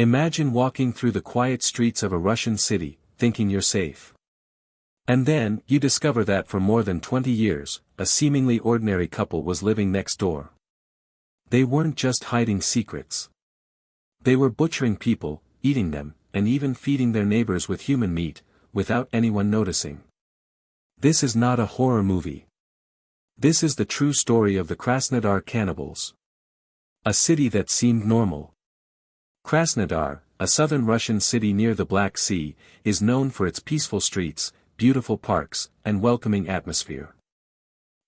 Imagine walking through the quiet streets of a Russian city, thinking you're safe. And then, you discover that for more than 20 years, a seemingly ordinary couple was living next door. They weren't just hiding secrets. They were butchering people, eating them, and even feeding their neighbors with human meat, without anyone noticing. This is not a horror movie. This is the true story of the Krasnodar cannibals. A city that seemed normal. Krasnodar, a southern Russian city near the Black Sea, is known for its peaceful streets, beautiful parks, and welcoming atmosphere.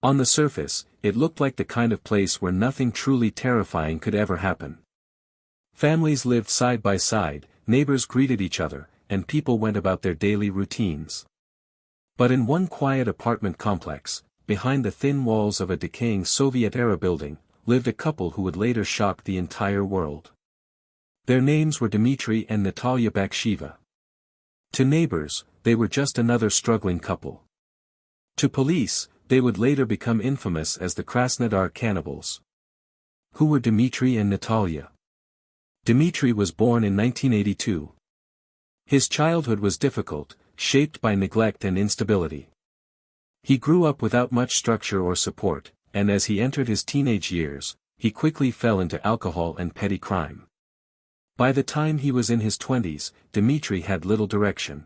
On the surface, it looked like the kind of place where nothing truly terrifying could ever happen. Families lived side by side, neighbors greeted each other, and people went about their daily routines. But in one quiet apartment complex, behind the thin walls of a decaying Soviet-era building, lived a couple who would later shock the entire world. Their names were Dmitry and Natalia Baksheva. To neighbors, they were just another struggling couple. To police, they would later become infamous as the Krasnodar cannibals. Who were Dmitry and Natalia? Dmitry was born in 1982. His childhood was difficult, shaped by neglect and instability. He grew up without much structure or support, and as he entered his teenage years, he quickly fell into alcohol and petty crime. By the time he was in his 20s, Dmitry had little direction.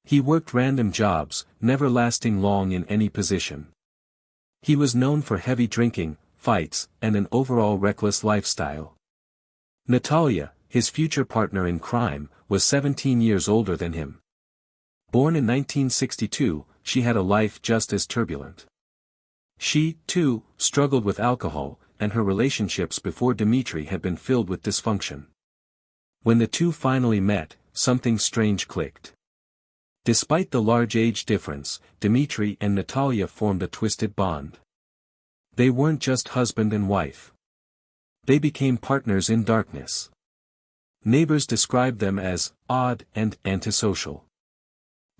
He worked random jobs, never lasting long in any position. He was known for heavy drinking, fights, and an overall reckless lifestyle. Natalia, his future partner in crime, was 17 years older than him. Born in 1962, she had a life just as turbulent. She, too, struggled with alcohol, and her relationships before Dmitry had been filled with dysfunction. When the two finally met, something strange clicked. Despite the large age difference, Dmitry and Natalia formed a twisted bond. They weren't just husband and wife. They became partners in darkness. Neighbors described them as odd and antisocial.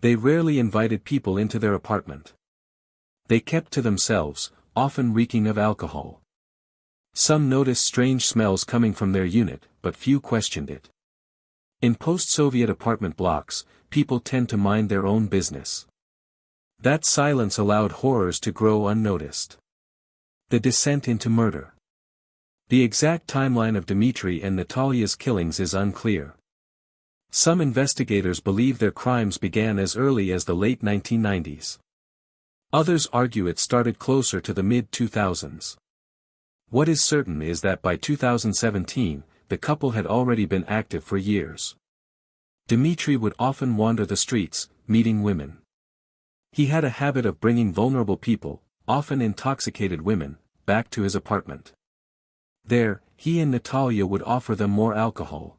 They rarely invited people into their apartment. They kept to themselves, often reeking of alcohol. Some noticed strange smells coming from their unit, but few questioned it. In post-Soviet apartment blocks, people tend to mind their own business. That silence allowed horrors to grow unnoticed. The descent into murder. The exact timeline of Dmitry and Natalia's killings is unclear. Some investigators believe their crimes began as early as the late 1990s. Others argue it started closer to the mid-2000s. What is certain is that by 2017, the couple had already been active for years. Dmitry would often wander the streets, meeting women. He had a habit of bringing vulnerable people, often intoxicated women, back to his apartment. There, he and Natalia would offer them more alcohol.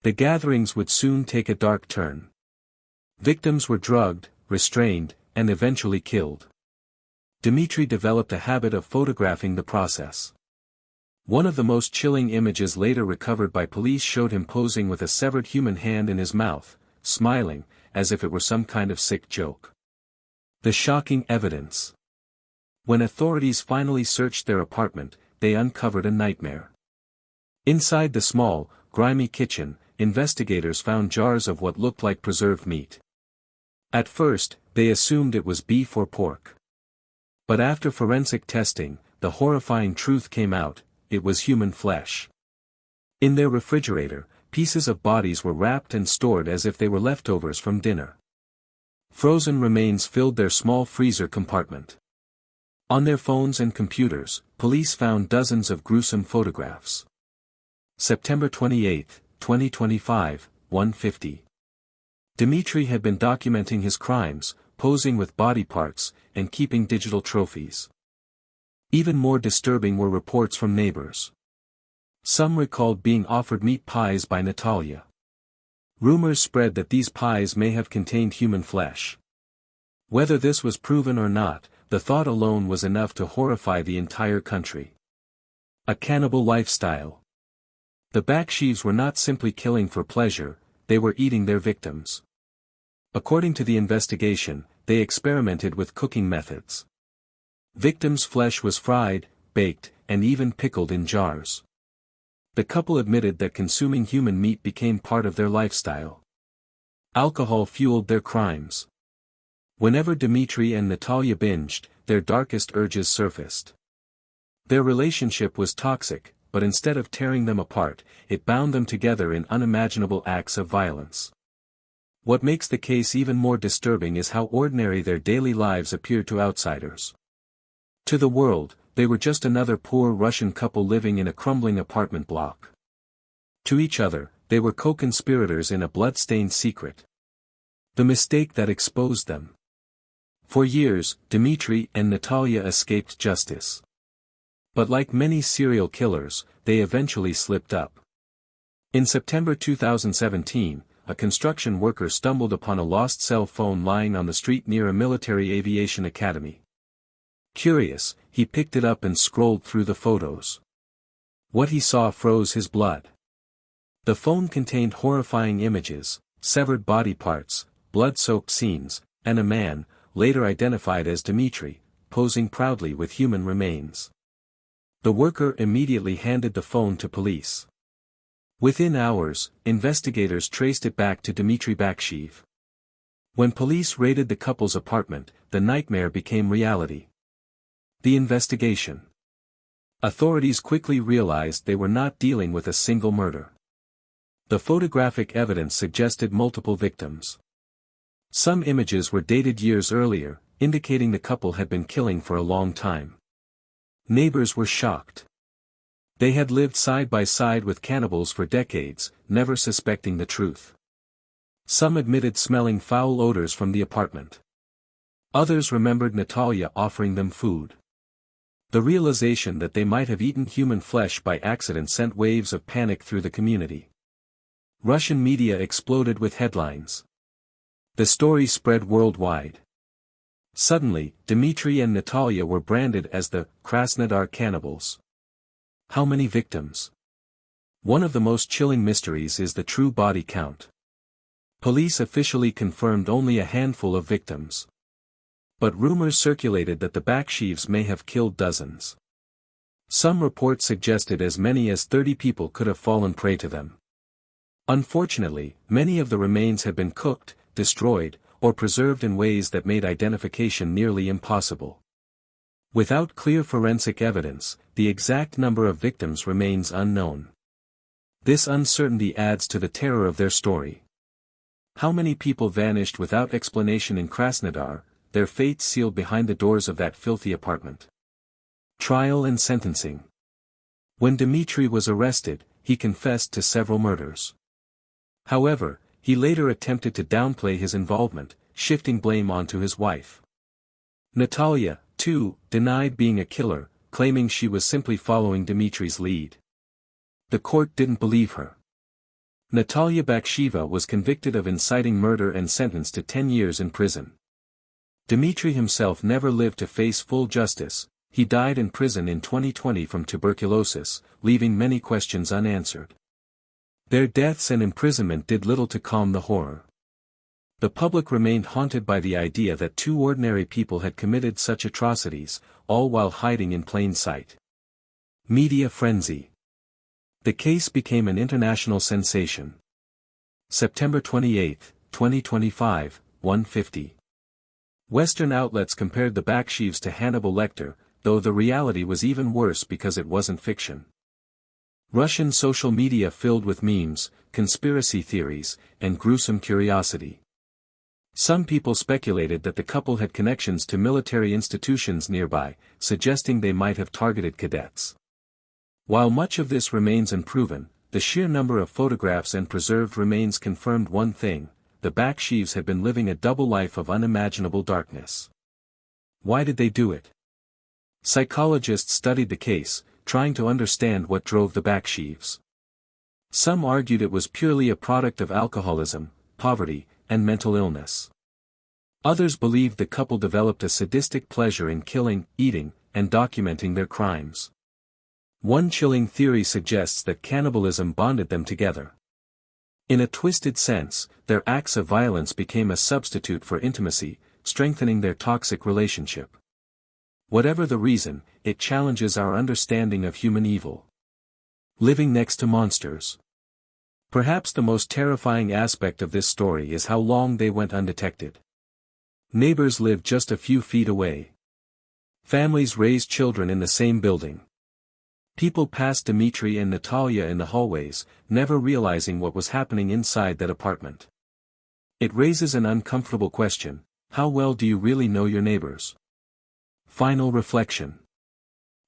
The gatherings would soon take a dark turn. Victims were drugged, restrained, and eventually killed. Dmitry developed a habit of photographing the process. One of the most chilling images later recovered by police showed him posing with a severed human hand in his mouth, smiling, as if it were some kind of sick joke. The shocking evidence. When authorities finally searched their apartment, they uncovered a nightmare. Inside the small, grimy kitchen, investigators found jars of what looked like preserved meat. At first, they assumed it was beef or pork. But after forensic testing, the horrifying truth came out: it was human flesh. In their refrigerator, pieces of bodies were wrapped and stored as if they were leftovers from dinner. Frozen remains filled their small freezer compartment. On their phones and computers, police found dozens of gruesome photographs. September 28, 2025, 1:50. Dmitry had been documenting his crimes, posing with body parts, and keeping digital trophies. Even more disturbing were reports from neighbors. Some recalled being offered meat pies by Natalia. Rumors spread that these pies may have contained human flesh. Whether this was proven or not, the thought alone was enough to horrify the entire country. A cannibal lifestyle. The Bakshevs were not simply killing for pleasure, they were eating their victims. According to the investigation, they experimented with cooking methods. Victims' flesh was fried, baked, and even pickled in jars. The couple admitted that consuming human meat became part of their lifestyle. Alcohol fueled their crimes. Whenever Dmitry and Natalia binged, their darkest urges surfaced. Their relationship was toxic, but instead of tearing them apart, it bound them together in unimaginable acts of violence. What makes the case even more disturbing is how ordinary their daily lives appeared to outsiders. To the world, they were just another poor Russian couple living in a crumbling apartment block. To each other, they were co-conspirators in a blood-stained secret. The mistake that exposed them. For years, Dmitry and Natalia escaped justice. But like many serial killers, they eventually slipped up. In September 2017, a construction worker stumbled upon a lost cell phone lying on the street near a military aviation academy. Curious, he picked it up and scrolled through the photos. What he saw froze his blood. The phone contained horrifying images, severed body parts, blood-soaked scenes, and a man, later identified as Dmitry, posing proudly with human remains. The worker immediately handed the phone to police. Within hours, investigators traced it back to Dmitry Bakshiv. When police raided the couple's apartment, the nightmare became reality. The investigation. Authorities quickly realized they were not dealing with a single murder. The photographic evidence suggested multiple victims. Some images were dated years earlier, indicating the couple had been killing for a long time. Neighbors were shocked. They had lived side by side with cannibals for decades, never suspecting the truth. Some admitted smelling foul odors from the apartment. Others remembered Natalia offering them food. The realization that they might have eaten human flesh by accident sent waves of panic through the community. Russian media exploded with headlines. The story spread worldwide. Suddenly, Dmitry and Natalia were branded as the Krasnodar cannibals. How many victims? One of the most chilling mysteries is the true body count. Police officially confirmed only a handful of victims. But rumors circulated that the Bakshivs may have killed dozens. Some reports suggested as many as 30 people could have fallen prey to them. Unfortunately, many of the remains had been cooked, destroyed, or preserved in ways that made identification nearly impossible. Without clear forensic evidence, the exact number of victims remains unknown. This uncertainty adds to the terror of their story. How many people vanished without explanation in Krasnodar, their fates sealed behind the doors of that filthy apartment? Trial and sentencing. When Dmitry was arrested, he confessed to several murders. However, he later attempted to downplay his involvement, shifting blame onto his wife. Natalia, too, denied being a killer, claiming she was simply following Dmitry's lead. The court didn't believe her. Natalia Bakshiva was convicted of inciting murder and sentenced to 10 years in prison. Dmitry himself never lived to face full justice. He died in prison in 2020 from tuberculosis, leaving many questions unanswered. Their deaths and imprisonment did little to calm the horror. The public remained haunted by the idea that two ordinary people had committed such atrocities, all while hiding in plain sight. Media frenzy. The case became an international sensation. September 28, 2025, 1:50. Western outlets compared the Bakshivs to Hannibal Lecter, though the reality was even worse because it wasn't fiction. Russian social media filled with memes, conspiracy theories, and gruesome curiosity. Some people speculated that the couple had connections to military institutions nearby, suggesting they might have targeted cadets. While much of this remains unproven, the sheer number of photographs and preserved remains confirmed one thing: the Bakshivs had been living a double life of unimaginable darkness. Why did they do it? Psychologists studied the case, trying to understand what drove the Bakshivs. Some argued it was purely a product of alcoholism, poverty, and mental illness. Others believed the couple developed a sadistic pleasure in killing, eating, and documenting their crimes. One chilling theory suggests that cannibalism bonded them together. In a twisted sense, their acts of violence became a substitute for intimacy, strengthening their toxic relationship. Whatever the reason, it challenges our understanding of human evil. Living next to monsters. Perhaps the most terrifying aspect of this story is how long they went undetected. Neighbors lived just a few feet away. Families raised children in the same building. People passed Dmitri and Natalia in the hallways, never realizing what was happening inside that apartment. It raises an uncomfortable question: how well do you really know your neighbors? Final reflection.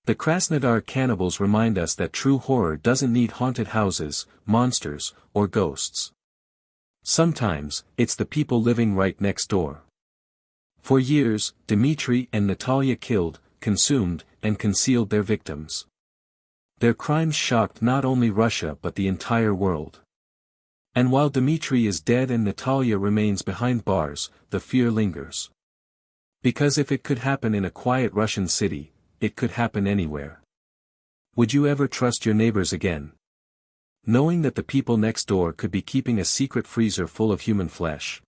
The Krasnodar cannibals remind us that true horror doesn't need haunted houses, monsters, or ghosts. Sometimes, it's the people living right next door. For years, Dmitri and Natalia killed, consumed, and concealed their victims. Their crimes shocked not only Russia but the entire world. And while Dmitri is dead and Natalia remains behind bars, the fear lingers. Because if it could happen in a quiet Russian city, it could happen anywhere. Would you ever trust your neighbors again? Knowing that the people next door could be keeping a secret freezer full of human flesh.